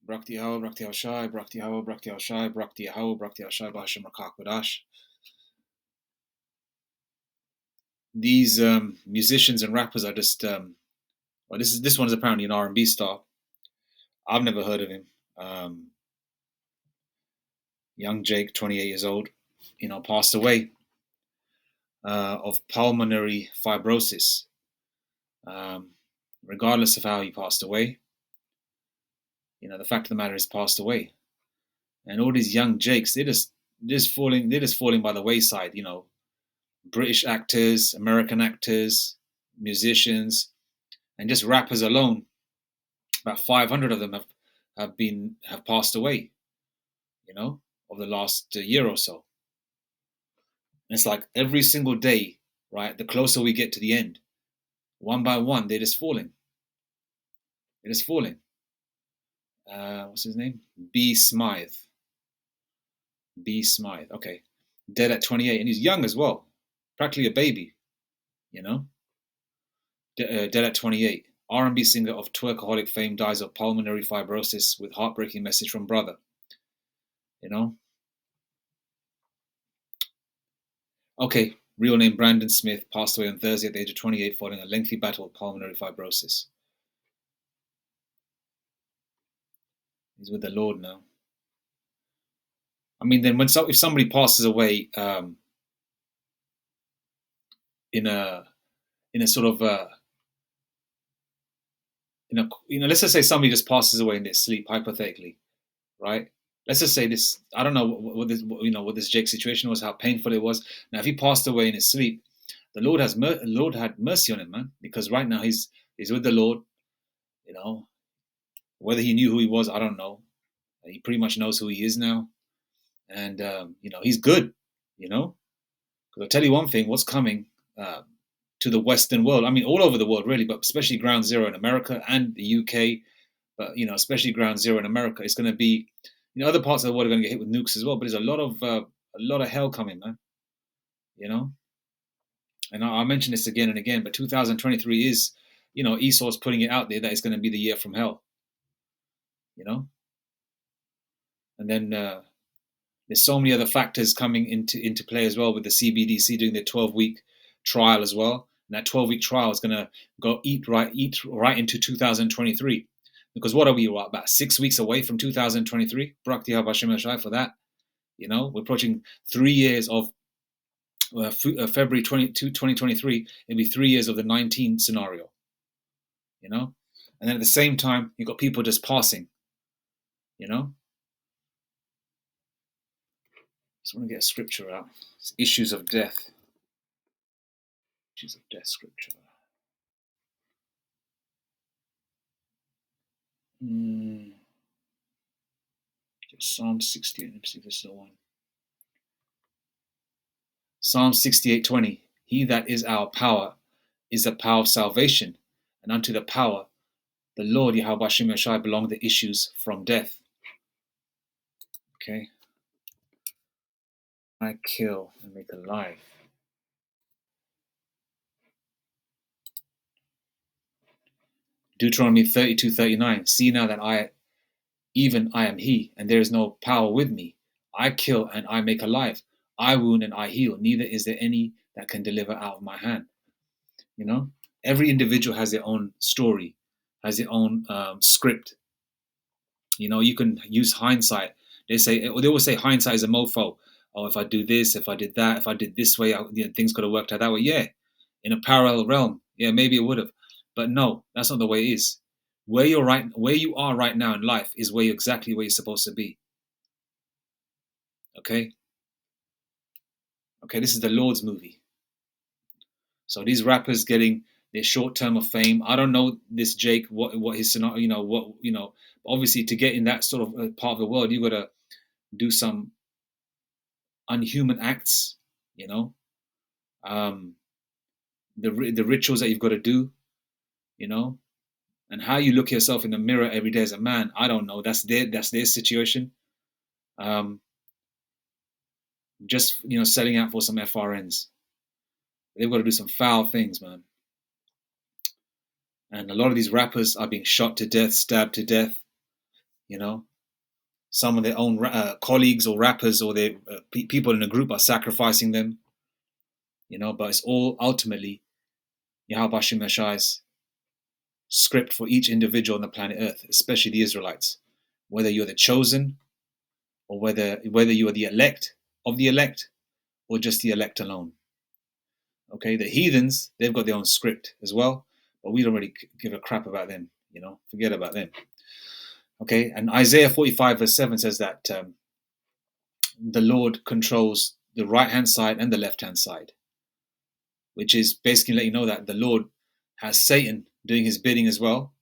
Brakti Yahweh, Brakti Hashai, Brakti Yahweh, Brakti Hashai, Brakti Yahweh, Brakti Hashai, Bahashem Rakak. These musicians and rappers are just well, this one is apparently an R&B star. I've never heard of him. Young Jake, 28 years old, passed away of pulmonary fibrosis. Regardless of how he passed away, the fact of the matter is, passed away. And all these young Jakes, they're just falling by the wayside. British actors, American actors, musicians, and just rappers alone. About 500 of them have passed away. Over the last year or so. And it's like every single day, right? The closer we get to the end, one by one, they're just falling. They're just falling. What's his name? B. Smythe. Okay. Dead at 28, and he's young as well. Practically a baby, Dead at 28. R&B singer of twerkaholic fame dies of pulmonary fibrosis with heartbreaking message from brother. Okay, real name Brandon Smith, passed away on Thursday at the age of 28 following a lengthy battle with pulmonary fibrosis. He's with the Lord now. I mean, then if somebody passes away in a sort of let's just say somebody just passes away in their sleep, hypothetically, right? Let's just say this. I don't know what this Jake situation was, how painful it was. Now, if he passed away in his sleep, the Lord had mercy on him, man, because right now he's with the Lord. Whether he knew who he was, I don't know. He pretty much knows who he is now, and he's good. Because I'll tell you one thing: what's coming to the Western world. I mean, all over the world, really, but especially Ground Zero in America and the UK. But especially Ground Zero in America, it's going to be. Other parts of the world are going to get hit with nukes as well. But there's a lot of hell coming, man. And I mention this again and again, but 2023 is, Esau's putting it out there that it's going to be the year from hell. And then there's so many other factors coming into play as well, with the CBDC doing their 12-week trial as well. And that 12-week trial is going to go eat right into 2023. Because what are we, about 6 weeks away from 2023? Brakti Habashim for that. We're approaching 3 years of February 2023. It'll be 3 years of the 19 scenario. And then at the same time, you've got people just passing. Just want to get a scripture out. It's Issues of Death. Issues of Death scripture. Psalm 68. Let me see if this is the one. Psalm 68:20. He that is our power is the power of salvation, and unto the power, the Lord Yahweh Shem Yashai, belong the issues from death. Okay. I kill and make alive. Deuteronomy 32:39. See now that I am he, and there is no power with me. I kill and I make alive. I wound and I heal. Neither is there any that can deliver out of my hand. Every individual has their own story, has their own script. You can use hindsight. They always say hindsight is a mofo. Oh, if I do this, if I did that, if I did this way, things could have worked out that way. Yeah, in a parallel realm, yeah, maybe it would have. But no, that's not the way it is. Where you are right now in life is exactly where you're supposed to be. Okay, this is the Lord's movie. So these rappers getting their short term of fame. I don't know this Jake, what his scenario, obviously to get in that sort of part of the world, you got to do some unhuman acts, the rituals that you've got to do, and how you look at yourself in the mirror every day as a man. I don't know. That's their situation. Just selling out for some FRNs. They've got to do some foul things, man. And a lot of these rappers are being shot to death, stabbed to death. You know, some of their own colleagues or rappers or their people in a group are sacrificing them. You know, but it's all ultimately Yahweh Hashem Yeshai's script for each individual on the planet Earth, especially the Israelites. Whether you're the chosen, or whether you are the elect of the elect, or just the elect alone. Okay, the heathens, they've got their own script as well, but we don't really give a crap about them. You know, forget about them. Okay, and Isaiah 45 verse 7 says that the Lord controls the right hand side and the left hand side, which is basically let you know that the Lord has Satan doing his bidding as well,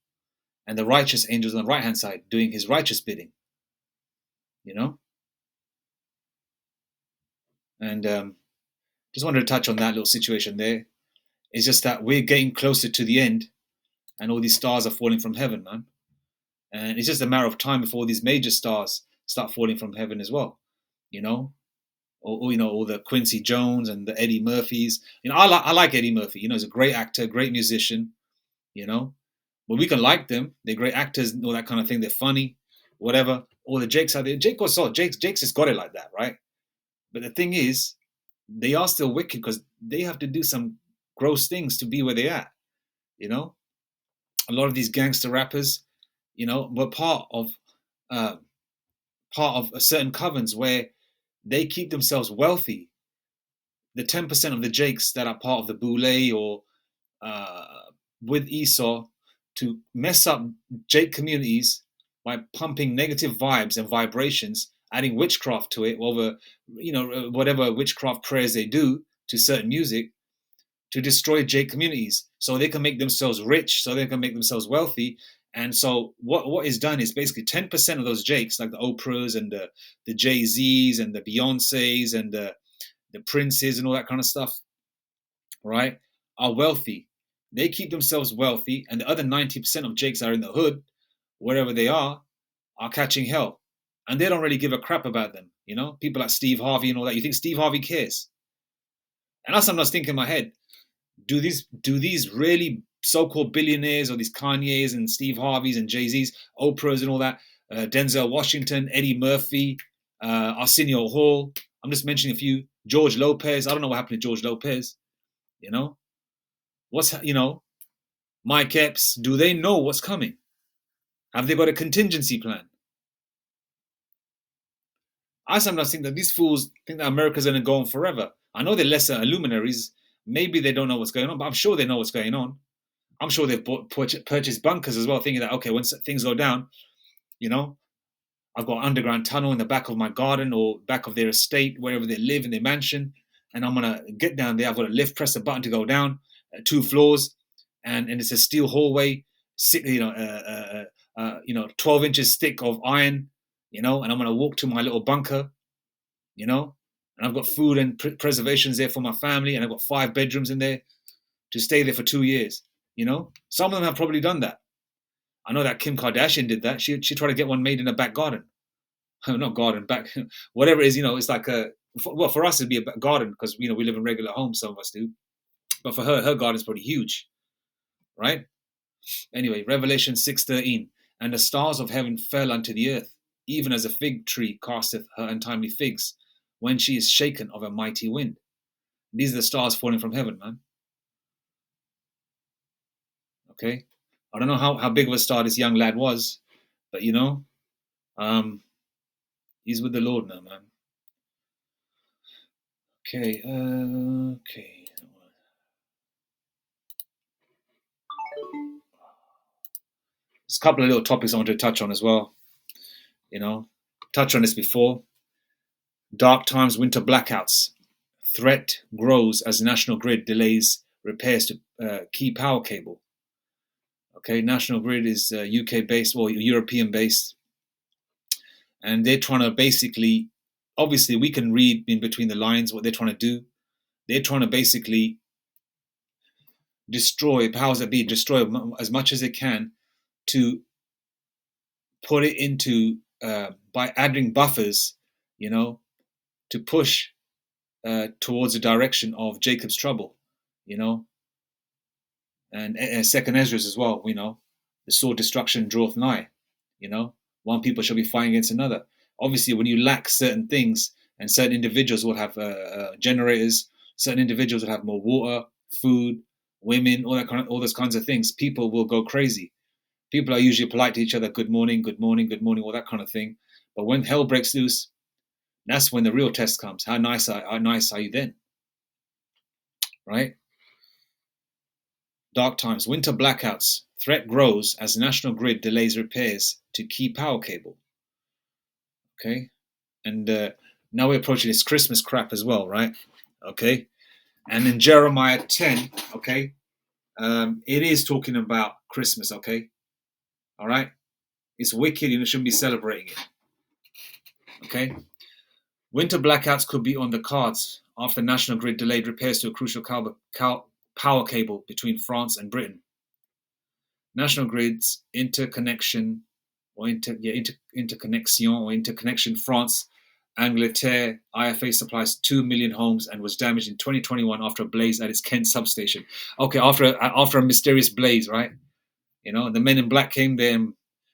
and the righteous angels on the right hand side doing his righteous bidding. You know, and just wanted to touch on that little situation there. It's just that we're getting closer to the end, and all these stars are falling from heaven, man. And it's just a matter of time before these major stars start falling from heaven as well. You know, or you know, all the Quincy Jones and the Eddie Murphys. You know, I like Eddie Murphy. You know, he's a great actor, great musician. You know, but we can like them. They're great actors, and all that kind of thing. They're funny, whatever. All the Jakes out there. Jake's has got it like that, right? But the thing is, they are still wicked because they have to do some gross things to be where they're at. You know, a lot of these gangster rappers, you know, were uh, part of a certain covens where they keep themselves wealthy. The 10% of the Jakes that are part of the Boule or uh, with Esau to mess up Jake communities by pumping negative vibes and vibrations, adding witchcraft to it over, you know, whatever witchcraft prayers they do to certain music to destroy Jake communities so they can make themselves rich, so they can make themselves wealthy. And so what is done is basically 10% of those Jakes, like the Oprahs and the Jay-Z's and the Beyoncé's and the Princes and all that kind of stuff, right, are wealthy. They keep themselves wealthy, and the other 90% of Jakes are in the hood, wherever they are catching hell. And they don't really give a crap about them, you know? People like Steve Harvey and all that. You think Steve Harvey cares? And that's something I was thinking in my head. Do these really so-called billionaires or these Kanye's and Steve Harveys and Jay-Z's, Oprahs and all that, Denzel Washington, Eddie Murphy, Arsenio Hall, I'm just mentioning a few, George Lopez, I don't know what happened to George Lopez, you know? You know, Mike Epps, do they know what's coming? Have they got a contingency plan? I sometimes think that these fools think that America's going to go on forever. I know they're lesser luminaries. Maybe they don't know what's going on, but I'm sure they know what's going on. I'm sure they've purchased bunkers as well, thinking that, okay, when things go down, you know, I've got an underground tunnel in the back of my garden or back of their estate, wherever they live in their mansion, and I'm going to get down there. I've got a lift, press a button to go down 2 floors, and it's a steel hallway, 12 inches thick of iron, you know, and I'm going to walk to my little bunker, you know, and I've got food and preservations there for my family, and I've got 5 bedrooms in there to stay there for 2 years, you know. Some of them have probably done that. I know that Kim Kardashian did that. She tried to get one made in a back garden. Not garden, back, whatever it is, you know, it's like for us it'd be a garden because, you know, we live in regular homes, some of us do. But for her garden's pretty huge, right? Anyway, Revelation 6:13, and the stars of heaven fell unto the earth, even as a fig tree casteth her untimely figs, when she is shaken of a mighty wind. These are the stars falling from heaven, man. Okay, I don't know how big of a star this young lad was, but you know, he's with the Lord now, man. Okay, okay. There's a couple of little topics I want to touch on as well. You know, touched on this before. Dark times, winter blackouts. Threat grows as National Grid delays repairs to key power cable. Okay, National Grid is UK based or European based, and they're trying to basically, obviously, we can read in between the lines what they're trying to do. They're trying to basically destroy powers that be, destroy as much as they can to put it into by adding buffers, you know, to push towards the direction of Jacob's trouble, you know, and Second Ezra's as well, you know, the sword destruction draweth nigh, you know. One people shall be fighting against another. Obviously, when you lack certain things, and certain individuals will have generators, certain individuals will have more water, food, women, all those kinds of things. People will go crazy. People are usually polite to each other, good morning, good morning, good morning, all that kind of thing. But when hell breaks loose, that's when the real test comes. How nice are you then? Right? Dark times, winter blackouts. Threat grows as National Grid delays repairs to key power cable. Okay? And now we're approaching this Christmas crap as well, right? Okay? And in Jeremiah 10, okay, it is talking about Christmas, okay? All right? It's wicked and you shouldn't be celebrating it. Okay? Winter blackouts could be on the cards after National Grid delayed repairs to a crucial power cable between France and Britain. National Grid's interconnection France Angleterre IFA supplies 2 million homes and was damaged in 2021 after a blaze at its Kent substation. Okay, after a mysterious blaze, right? You know, the men in black came there and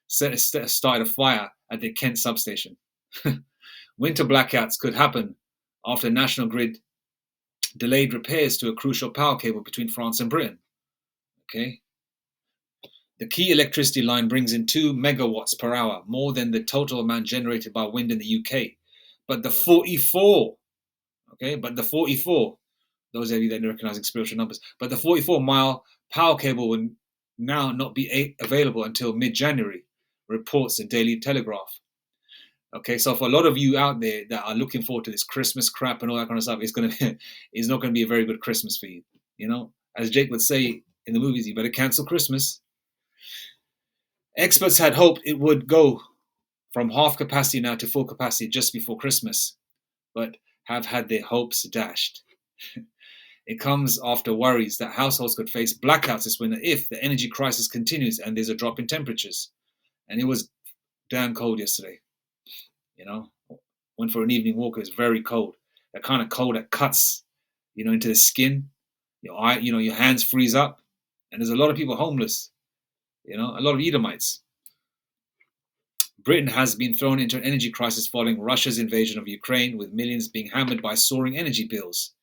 started a fire at the Kent substation. Winter blackouts could happen after National Grid delayed repairs to a crucial power cable between France and Britain. Okay. The key electricity line brings in 2 megawatts per hour, more than the total amount generated by wind in the UK. But the 44, those of you that are recognizing spiritual numbers, but the 44-mile power cable will now not be available until mid-January, reports the Daily Telegraph. Okay, so for a lot of you out there that are looking forward to this Christmas crap and all that kind of stuff, it's not going to be a very good Christmas for you. You know, as Jake would say in the movies, you better cancel Christmas. Experts had hoped it would go from half capacity now to full capacity just before Christmas, but have had their hopes dashed. It comes after worries that households could face blackouts this winter if the energy crisis continues and there's a drop in temperatures. And it was damn cold yesterday. You know, went for an evening walk. It was very cold. That kind of cold that cuts, into the skin. Your eye, your hands freeze up. And there's a lot of people homeless. A lot of Edomites. Britain has been thrown into an energy crisis following Russia's invasion of Ukraine, with millions being hammered by soaring energy bills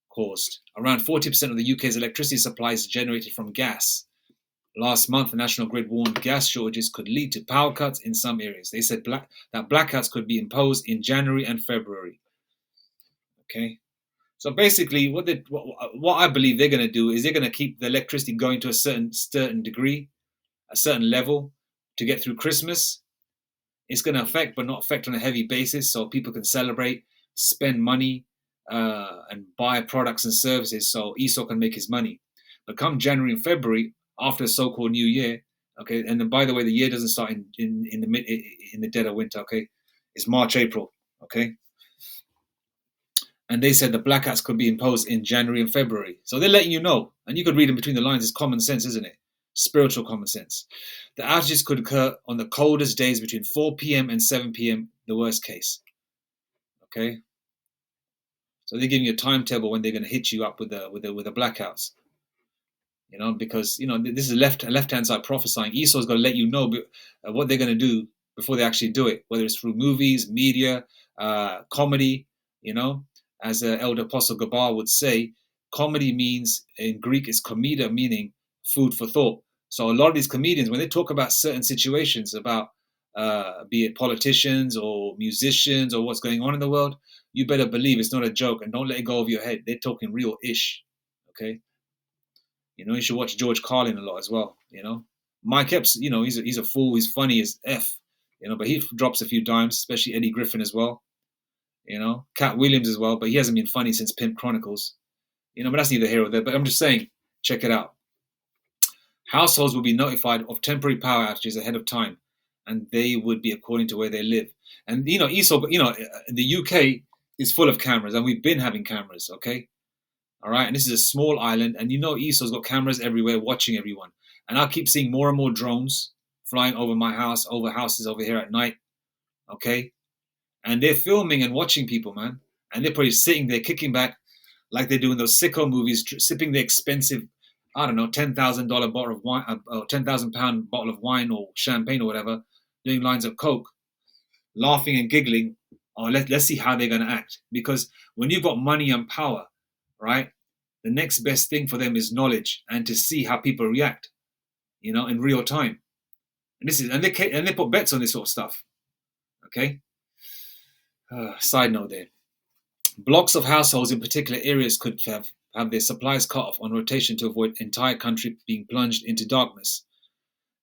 caused. Around 40% of the UK's electricity supply is generated from gas. Last month, the National Grid warned gas shortages could lead to power cuts in some areas. They said that blackouts could be imposed in January and February. Okay, so basically, what I believe they're going to do is they're going to keep the electricity going to a certain degree, a certain level, to get through Christmas. It's going to affect, but not affect on a heavy basis, so people can celebrate, spend money, and buy products and services, so Esau can make his money. But come January and February, after the so-called New Year, okay, and then by the way, the year doesn't start in the dead of winter, okay, it's March, April, okay, and they said the blackouts could be imposed in January and February, so they're letting you know, and you could read in between the lines. It's common sense, isn't it? Spiritual common sense. The outages could occur on the coldest days between 4 p.m. and 7 p.m. the worst case, okay. So they're giving you a timetable when they're going to hit you up with the blackouts. Because this is a left-hand side prophesying. Esau's got to let you know what they're going to do before they actually do it, whether it's through movies, media, comedy. As Elder Apostle Gabar would say, comedy means in Greek is komedia, meaning food for thought. So a lot of these comedians, when they talk about certain situations, about be it politicians or musicians or what's going on in the world, you better believe it's not a joke, and don't let it go over your head. They're talking real ish. Okay. You should watch George Carlin a lot as well. Mike Epps, he's a fool. He's funny as F. But he drops a few dimes, especially Eddie Griffin as well. Cat Williams as well, but he hasn't been funny since Pimp Chronicles. But that's neither here or there. But I'm just saying, check it out. Households will be notified of temporary power outages ahead of time, and they would be according to where they live. And Esau, the UK is full of cameras, and we've been having cameras. Okay. All right, and this is a small island, and Esau's got cameras everywhere watching everyone. And I keep seeing more and more drones flying over my house, over houses over here at night, okay? And they're filming and watching people, man. And they're probably sitting there kicking back like they do in those sicko movies, sipping the expensive, I don't know, $10,000 bottle of wine, £10,000 bottle of wine or champagne or whatever, doing lines of coke, laughing and giggling. Oh, let's see how they're going to act. Because when you've got money and power, right, the next best thing for them is knowledge and to see how people react, in real time. And they put bets on this sort of stuff. Okay. Side note there. Blocks of households in particular areas could have their supplies cut off on rotation to avoid entire country being plunged into darkness.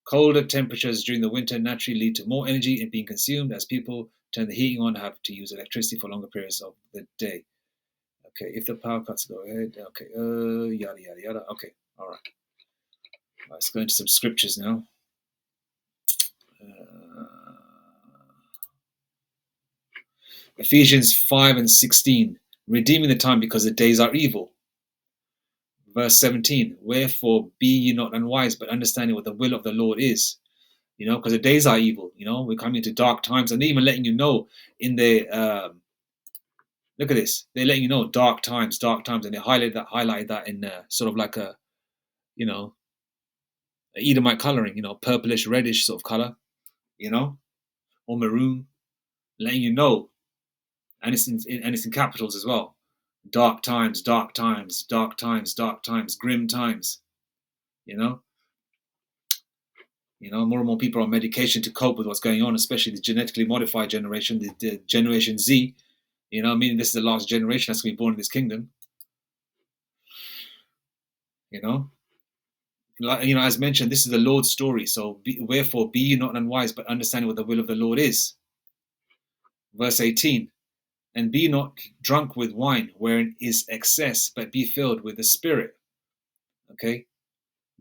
Colder temperatures during the winter naturally lead to more energy being consumed as people turn the heating on and have to use electricity for longer periods of the day. Okay, if the power cuts go ahead, okay, yada yada yada. Okay, all right. Let's go into some scriptures now. Ephesians 5:16, redeeming the time because the days are evil. Verse 17, wherefore be ye not unwise, but understanding what the will of the Lord is. Because the days are evil. We're coming into dark times, and they're even letting you know in their look at this. They're letting you know dark times, and they highlighted that in sort of like a Edomite coloring, purplish, reddish sort of color, or maroon, letting you know, and it's in capitals as well. Dark times, dark times, dark times, dark times, grim times. More and more people are on medication to cope with what's going on, especially the genetically modified generation, the Generation Z. Meaning this is the last generation that's going to be born in this kingdom. As mentioned, this is the Lord's story. So wherefore be ye not unwise, but understanding what the will of the Lord is. Verse 18, and be not drunk with wine, wherein is excess, but be filled with the Spirit. Okay?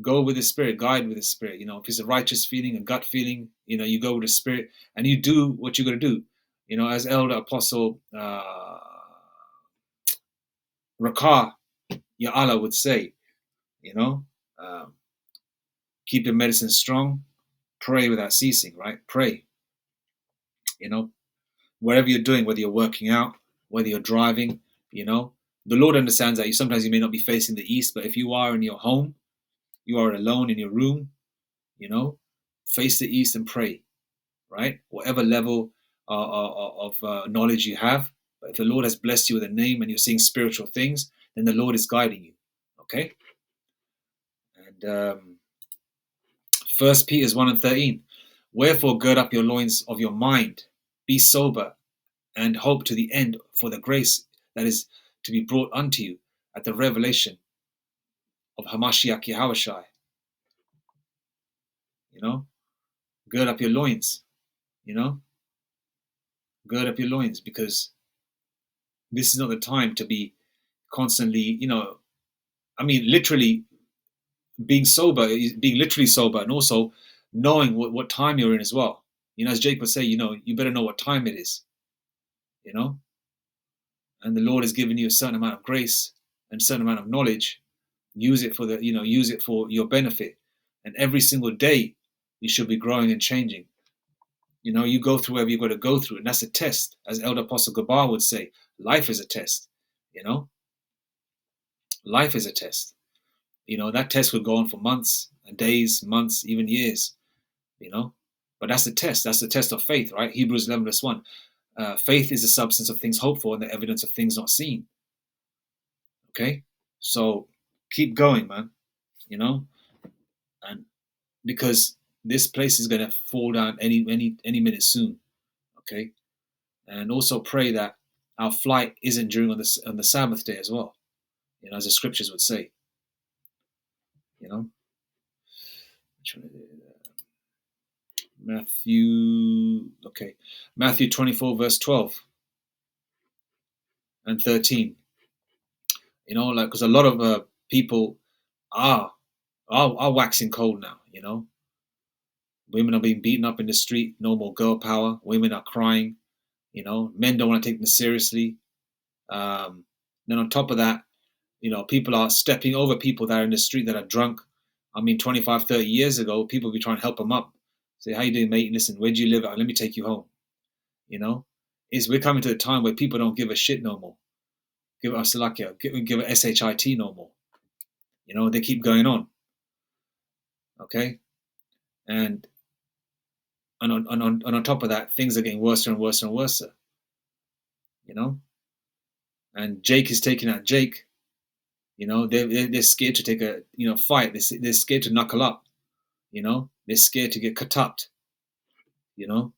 Go with the Spirit, guide with the Spirit. If it's a righteous feeling, a gut feeling, you go with the Spirit and you do what you're going to do. As Elder Apostle Rakah Ya'ala would say, keep your medicine strong, pray without ceasing, right? Pray. Whatever you're doing, whether you're working out, whether you're driving, the Lord understands that sometimes you may not be facing the east, but if you are in your home, you are alone in your room, face the east and pray, right? Whatever level of knowledge you have, but if the Lord has blessed you with a name and you're seeing spiritual things, then the Lord is guiding you, okay? And 1 Peter 1:13, wherefore gird up your loins of your mind, be sober, and hope to the end for the grace that is to be brought unto you at the revelation of Hamashiach Yahushai. Gird up your loins, gird up your loins, because this is not the time to be constantly, literally being sober, being literally sober, and also knowing what time you're in as well. As Jake would say, you better know what time it is, and the Lord has given you a certain amount of grace and a certain amount of knowledge. Use it for your benefit, and every single day you should be growing and changing. You go through whatever you've got to go through, and that's a test. As Elder Apostle Gabar would say, life is a test. Life is a test. That test would go on for months and days, months, even years. But that's the test. That's the test of faith, right? Hebrews 11:1. Faith is the substance of things hoped for and the evidence of things not seen. Okay, so keep going, man. And because this place is going to fall down any minute soon. Okay, and also pray that our flight isn't during on the Sabbath day as well. As the scriptures would say. Matthew 24 verse 12 and 13. Because a lot of people are waxing cold now. Women are being beaten up in the street. No more girl power. Women are crying. Men don't want to take them seriously. Then on top of that, people are stepping over people that are in the street that are drunk. 25, 30 years ago, people would be trying to help them up. Say, how you doing, mate? Listen, where do you live? Let me take you home. We're coming to a time where people don't give a shit no more. Give us give a shit no more. They keep going on. Okay, and on top of that, things are getting worse and worse and worse. You know, and Jake is taking out Jake. You know, they're scared to take a fight. They're scared to knuckle up. You know, they're scared to get cut up. You know,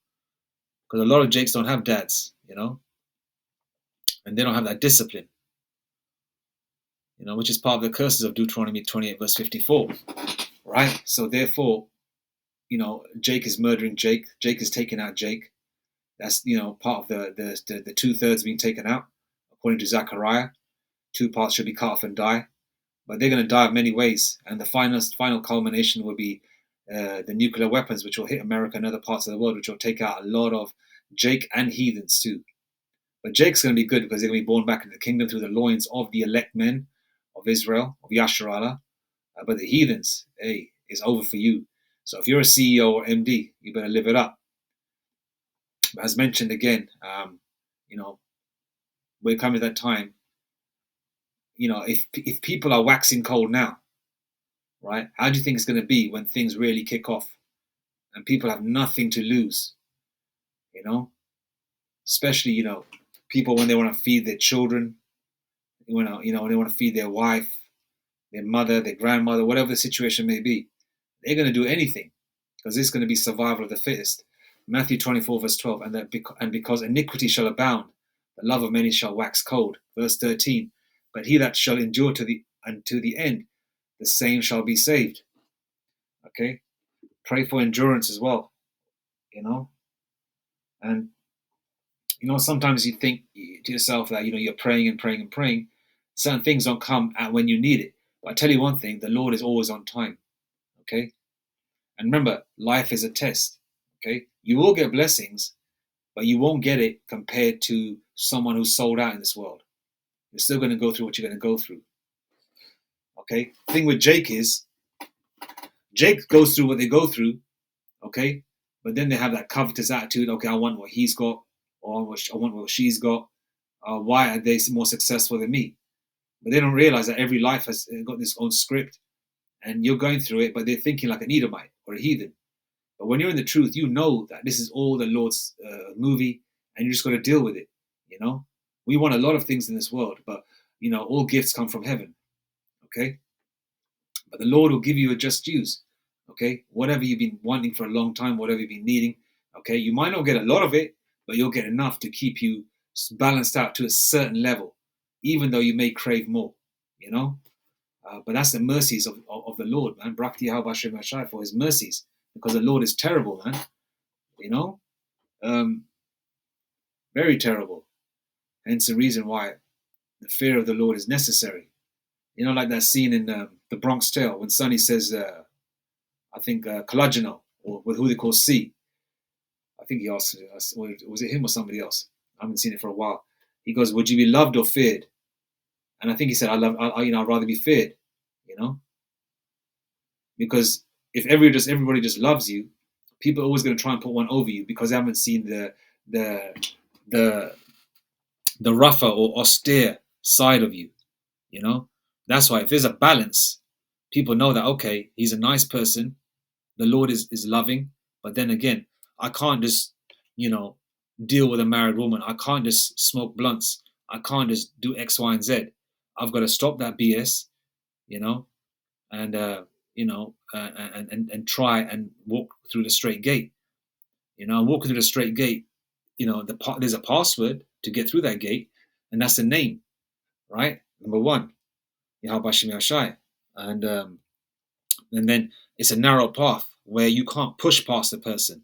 because a lot of Jakes don't have dads. You know, and they don't have that discipline. You know, which is part of the curses of Deuteronomy 28 verse 54. Right. So therefore, you know, Jake is murdering Jake. Jake is taking out Jake. That's, you know, part of the 2/3 being taken out, according to Zechariah. 2 parts should be cut off and die, but they're going to die of many ways. And the final culmination will be the nuclear weapons, which will hit America and other parts of the world, which will take out a lot of Jake and heathens too. But Jake's going to be good because they're going to be born back into the kingdom through the loins of the elect men of Israel, of Yasharallah. But the heathens, hey, it's over for you. So if you're a CEO or MD, you better live it up. But as mentioned again, you know, we're coming to that time. You know, if people are waxing cold now, right? How do you think it's going to be when things really kick off and people have nothing to lose? You know, especially, you know, people when they want to feed their children, when they want to feed their wife, their mother, their grandmother, whatever the situation may be, they're going to do anything because it's going to be survival of the fittest. Matthew 24 verse 12, and because iniquity shall abound, the love of many shall wax cold. Verse 13, but he that shall endure to the end, the same shall be saved. Okay, pray for endurance as well. You know, and you know sometimes you think to yourself that you're praying and praying and praying, certain things don't come at when you need it. But I tell you one thing: the Lord is always on time. Okay, and remember, life is a test. Okay, you will get blessings, but you won't get it compared to someone who's sold out in this world. You're still going to go through what you're going to go through. Okay, the thing with Jake is, Jake goes through what they go through. Okay, but then they have that covetous attitude. Okay, I want what he's got, or I want what she's got. Why are they more successful than me? But they don't realize that every life has got its own script, and you're going through it, but they're thinking like an Edomite or a heathen. But when you're in the truth, you know that this is all the Lord's movie, and you just got to deal with it. You know, we want a lot of things in this world, but all gifts come from heaven. Okay, but the Lord will give you a just dues. Okay, whatever you've been wanting for a long time, whatever you've been needing. Okay, you might not get a lot of it, but you'll get enough to keep you balanced out to a certain level, even though you may crave more. You know, but that's the mercies of the Lord, man. Brakti Hashem Hashai for His mercies, because the Lord is terrible, man. You know, very terrible. Hence the reason why the fear of the Lord is necessary. You know, like that scene in the Bronx Tale when Sonny says, I think Kalajano, or with who they call C. I think he asked us, or was it him or somebody else? I haven't seen it for a while. He goes, "Would you be loved or feared?" And I think he said, I'd rather be feared." You know, because if everybody just loves you, people are always going to try and put one over you because they haven't seen the the the rougher or austere side of you. You know, that's why if there's a balance, people know that okay, he's a nice person. The Lord is loving, but then again, I can't just deal with a married woman. I can't just smoke blunts. I can't just do X, Y, and Z. I've got to stop that BS, you know, and and try and walk through the straight gate. Walking through the straight gate. There's a password to get through that gate, and that's the name, right? Number one, Yahweh Shem Yashai, and then it's a narrow path where you can't push past the person.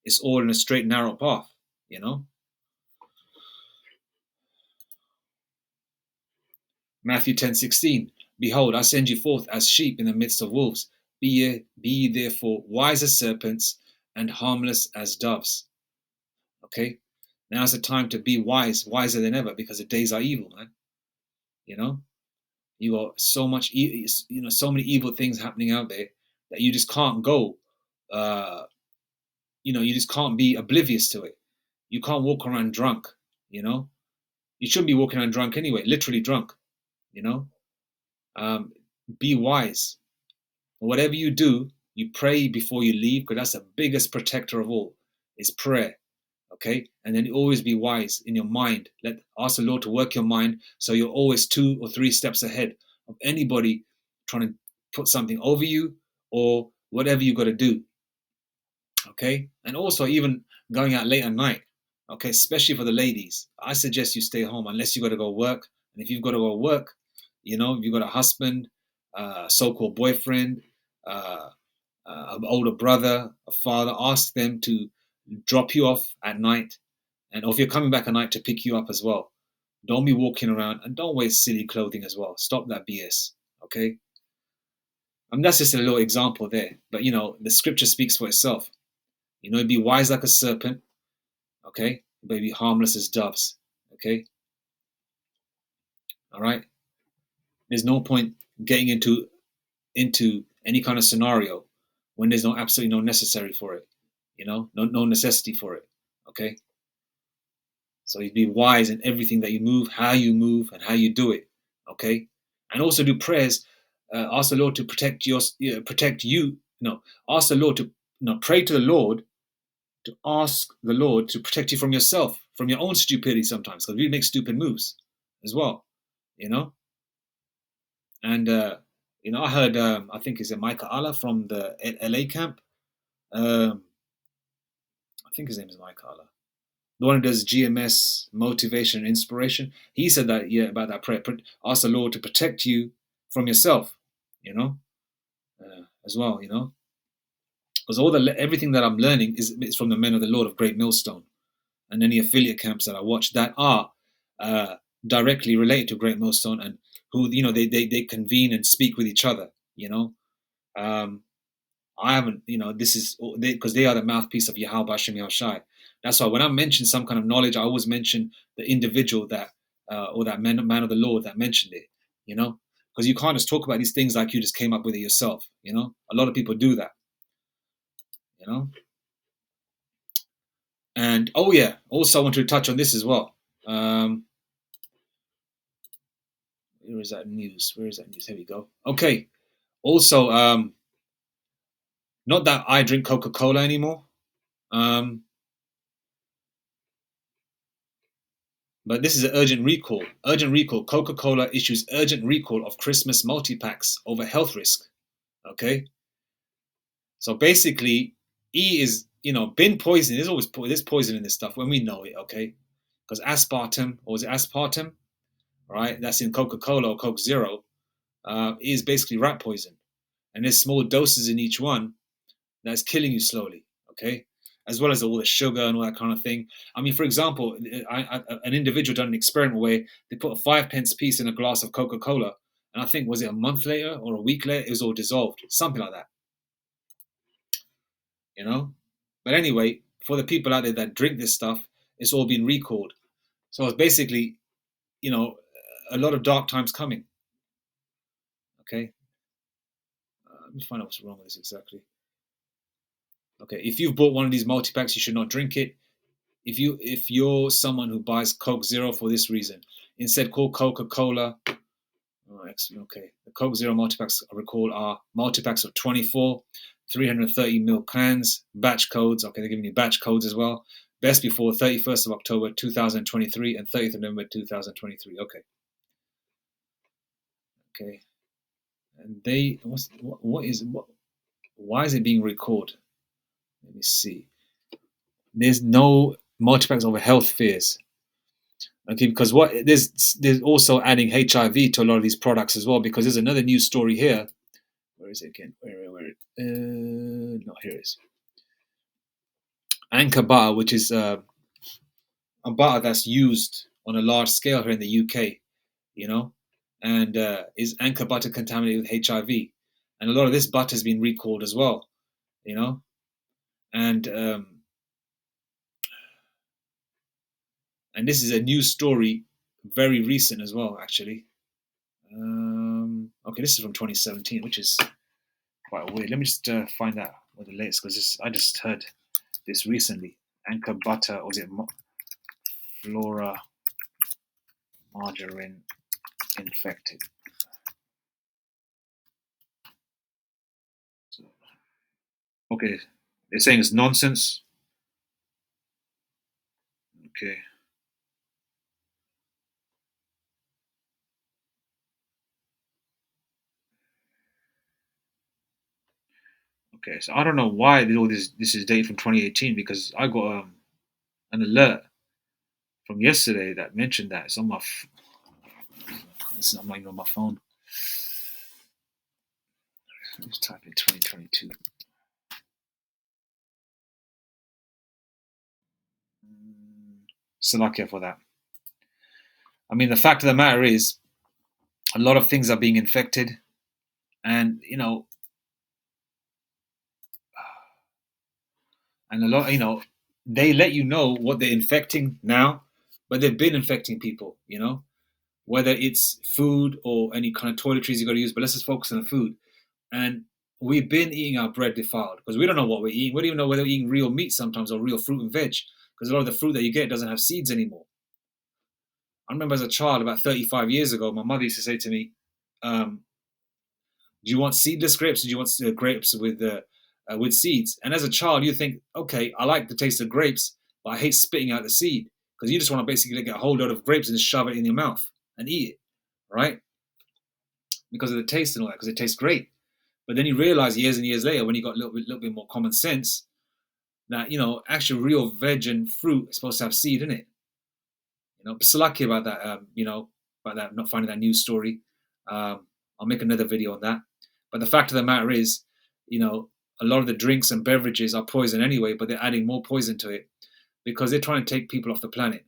It's all in a straight, narrow path, Matthew 10:16. Behold, I send you forth as sheep in the midst of wolves. Be ye therefore wise as serpents and harmless as doves. Okay? Now's the time to be wise, wiser than ever, because the days are evil, man. You got so much, so many evil things happening out there that you just can't go. You just can't be oblivious to it. You can't walk around drunk. You shouldn't be walking around drunk anyway, literally drunk. Be wise. Whatever you do, You pray before you leave, because that's the biggest protector of all, is prayer. Okay, and then always be wise in your mind. Ask the Lord to work your mind so you're always 2 or 3 steps ahead of anybody trying to put something over you or whatever you got to do. Okay, and also even going out late at night. Okay, especially for the ladies, I suggest you stay home unless you got to go work. And if you've got to go work, if you've got a husband, so-called boyfriend, an older brother, a father, ask them to drop you off at night, and or if you're coming back at night, to pick you up as well. Don't be walking around, and don't wear silly clothing as well. Stop that BS. Okay, I mean, that's just a little example there, but the scripture speaks for itself. Be wise like a serpent, okay, but be harmless as doves. Okay, all right. There's no point getting into any kind of scenario when there's absolutely no necessary for it. No necessity for it. Okay. So you be wise in everything that you move, how you move, and how you do it. Okay, and also do prayers. Ask the Lord to protect you. No, ask the Lord to pray to the Lord, to ask the Lord to protect you from yourself, from your own stupidity sometimes, because we make stupid moves as well. And I heard I think is it Micah Allah from the LA camp. I think his name is Micah Allah, the one who does GMS, motivation and inspiration. He said that, about that prayer. Ask the Lord to protect you from yourself, as well, because everything that I'm learning is from the men of the Lord of Great Millstone, and any affiliate camps that I watch that are directly related to Great Millstone, and who they convene and speak with each other. I haven't, this is because they are the mouthpiece of Yahweh Hashem Yahushai. That's why when I mention some kind of knowledge, I always mention the individual that, or that man of the Lord that mentioned it, because you can't just talk about these things like you just came up with it yourself. A lot of people do that, and also I want to touch on this as well. Where is that news? Here we go. Okay. Also, not that I drink Coca-Cola anymore. But this is an urgent recall. Urgent recall. Coca-Cola issues urgent recall of Christmas multi-packs over health risk. Okay. So basically, E is, bin poison. There's poison in this stuff when we know it. Okay. Because aspartame, or is it aspartame? Right. That's in Coca-Cola or Coke Zero. Is basically rat poison. And there's small doses in each one that's killing you slowly. Okay. As well as all the sugar and all that kind of thing. I mean, for example, an individual done an experiment where they put a 5p piece in a glass of Coca-Cola, and I think, was it a month later or a week later, it was all dissolved, something like that. But anyway, for the people out there that drink this stuff, it's all been recalled. So it's basically, a lot of dark times coming. Okay. Let me find out what's wrong with this exactly. Okay, if you've bought one of these multi-packs, you should not drink it. If you're someone who buys Coke Zero for this reason, instead call Coca-Cola. Okay, the Coke Zero multipacks, I recall, are multipacks of 24, 330 ml cans, batch codes. Okay, they're giving you batch codes as well. Best before 31st of October 2023 and 30th of November 2023. Okay, and why is it being recalled? Let me see. There's no multipacks over health fears. Okay, because there's also adding HIV to a lot of these products as well, because there's another news story here. Where is it again? No, here it is. Anchor butter, which is a butter that's used on a large scale here in the UK, and is Anchor butter contaminated with HIV? And a lot of this butter has been recalled as well, and this is a news story, very recent as well, actually. Okay, this is from 2017, which is quite weird. Let me just find out what the latest, because I just heard this recently. Anchor butter, or is it Flora margarine infected? So, Okay. They're saying it's nonsense. Okay. Okay. So I don't know why all this is dated from 2018 because I got an alert from yesterday that mentioned that. It's on my. I'm not even on my phone. Let's type in 2022. Salakia for that. I mean, the fact of the matter is, a lot of things are being infected, and and a lot, they let you know what they're infecting now, but they've been infecting people. Whether it's food or any kind of toiletries you got to use, but let's just focus on the food. And we've been eating our bread defiled because we don't know what we're eating. We don't even know whether we're eating real meat sometimes or real fruit and veg because a lot of the fruit that you get doesn't have seeds anymore. I remember as a child, about 35 years ago, my mother used to say to me, "Do you want seedless grapes or do you want grapes with seeds?" And as a child, you think, "Okay, I like the taste of grapes, but I hate spitting out the seed because you just want to basically get a whole load of grapes and shove it in your mouth and eat it, right? Because of the taste and all that, because it tastes great." But then you realize years and years later, when you got a little bit more common sense, that actually real veg and fruit is supposed to have seed in it. But so lucky about that. About that not finding that news story. I'll make another video on that. But the fact of the matter is, a lot of the drinks and beverages are poison anyway, but they're adding more poison to it because they're trying to take people off the planet.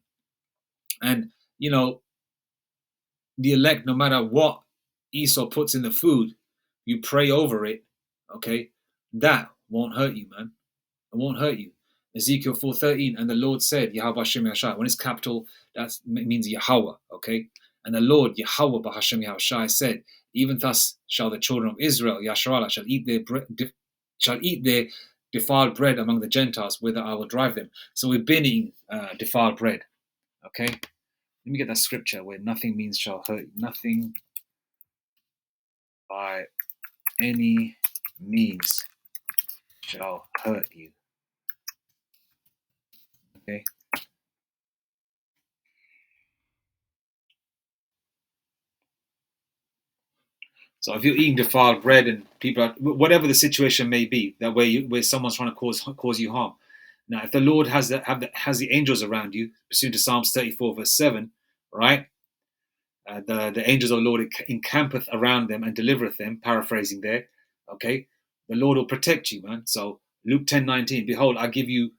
And the elect, no matter what Esau puts in the food, you pray over it. Okay, that won't hurt you, man. It won't hurt you. Ezekiel 4:13, and the Lord said, Yahweh Hashem Yahshai. When it's capital, that means Yahweh, okay? And the Lord, Yahweh Bahashem Yahshai, said, even thus shall the children of Israel, Yasharallah, shall eat their defiled bread among the Gentiles, whither I will drive them. So we've been eating defiled bread, okay? Let me get that scripture where nothing means shall hurt, nothing by any means shall hurt you, okay? So if you're eating defiled bread and people are, whatever the situation may be, that where someone's trying to cause you harm. Now, if the Lord has the angels around you, pursuant to Psalms 34 verse 7, right? The angels of the Lord encampeth around them and delivereth them. Paraphrasing there, okay. The Lord will protect you, man. So Luke 10:19, behold, I give you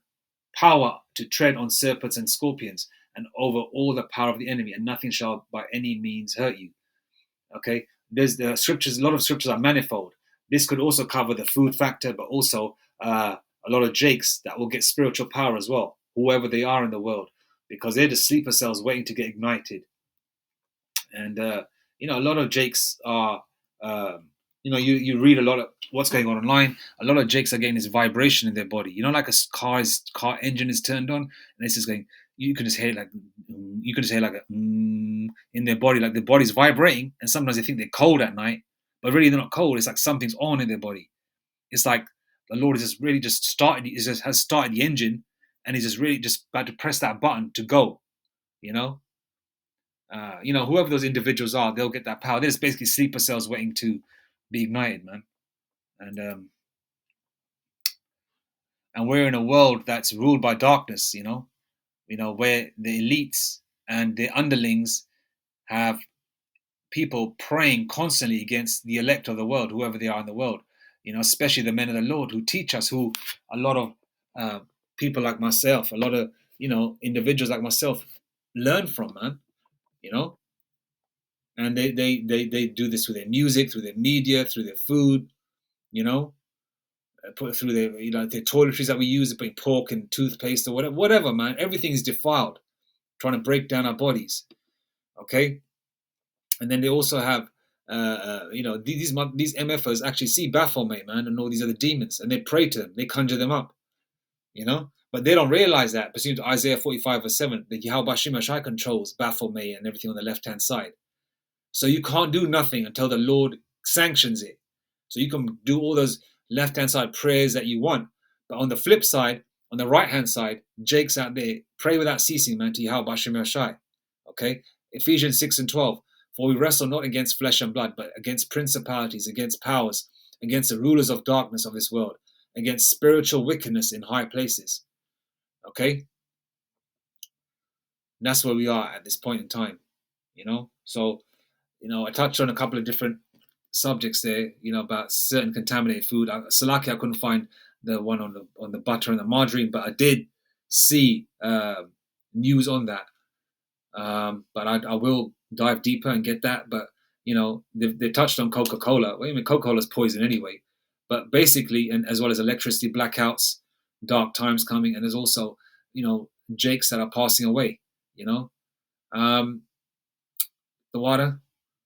power to tread on serpents and scorpions and over all the power of the enemy, and nothing shall by any means hurt you. Okay, there's the scriptures. A lot of scriptures are manifold. This could also cover the food factor, but also a lot of jakes that will get spiritual power as well, whoever they are in the world, because they're the sleeper cells waiting to get ignited. And a lot of jakes are you read a lot of what's going on online. A lot of jakes are getting this vibration in their body, like a car engine is turned on and it's just going. You can just hear it like a in their body, like their body's vibrating, and sometimes they think they're cold at night, but really they're not cold. It's like something's on in their body. It's like the Lord is just really just started, has started the engine, and he's just really just about to press that button to go. You know, whoever those individuals are, they'll get that power. They're just basically sleeper cells waiting to be ignited, man. And we're in a world that's ruled by darkness. Where the elites and the underlings have people praying constantly against the elect of the world, whoever they are in the world. Especially the men of the Lord who teach us, who a lot of people like myself, a lot of individuals like myself learn from, man. And they do this through their music, through their media, through their food, put through their the toiletries that we use, putting pork and toothpaste or whatever, man. Everything is defiled, trying to break down our bodies. Okay, and then they also have these MFers actually see Baphomet, man, and all these other demons, and they pray to them, they conjure them up, but they don't realize that pursuant to Isaiah 45 verse 7, that Yahweh Shai controls Baphomet and everything on the left hand side. So you can't do nothing until the Lord sanctions it. So you can do all those Left-hand side, prayers that you want. But on the flip side, on the right-hand side, Jake's out there, pray without ceasing, man, to Yahweh Hashem Yashai. Okay? Ephesians 6 and 12. For we wrestle not against flesh and blood, but against principalities, against powers, against the rulers of darkness of this world, against spiritual wickedness in high places. Okay? And that's where we are at this point in time. So, I touched on a couple of different subjects there, about certain contaminated food. Salaki, I couldn't find the one on the butter and the margarine, but I did see news on that. But I will dive deeper and get that. But they touched on Coca-Cola. Well, I mean, Coca-Cola's poison anyway. But basically, and as well as electricity blackouts, dark times coming, and there's also jakes that are passing away. The water.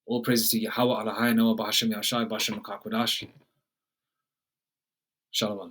All praises to Yahweh, Allahai, Noah, Bahashem Yashai, Bashem Makakwadash. Shalom.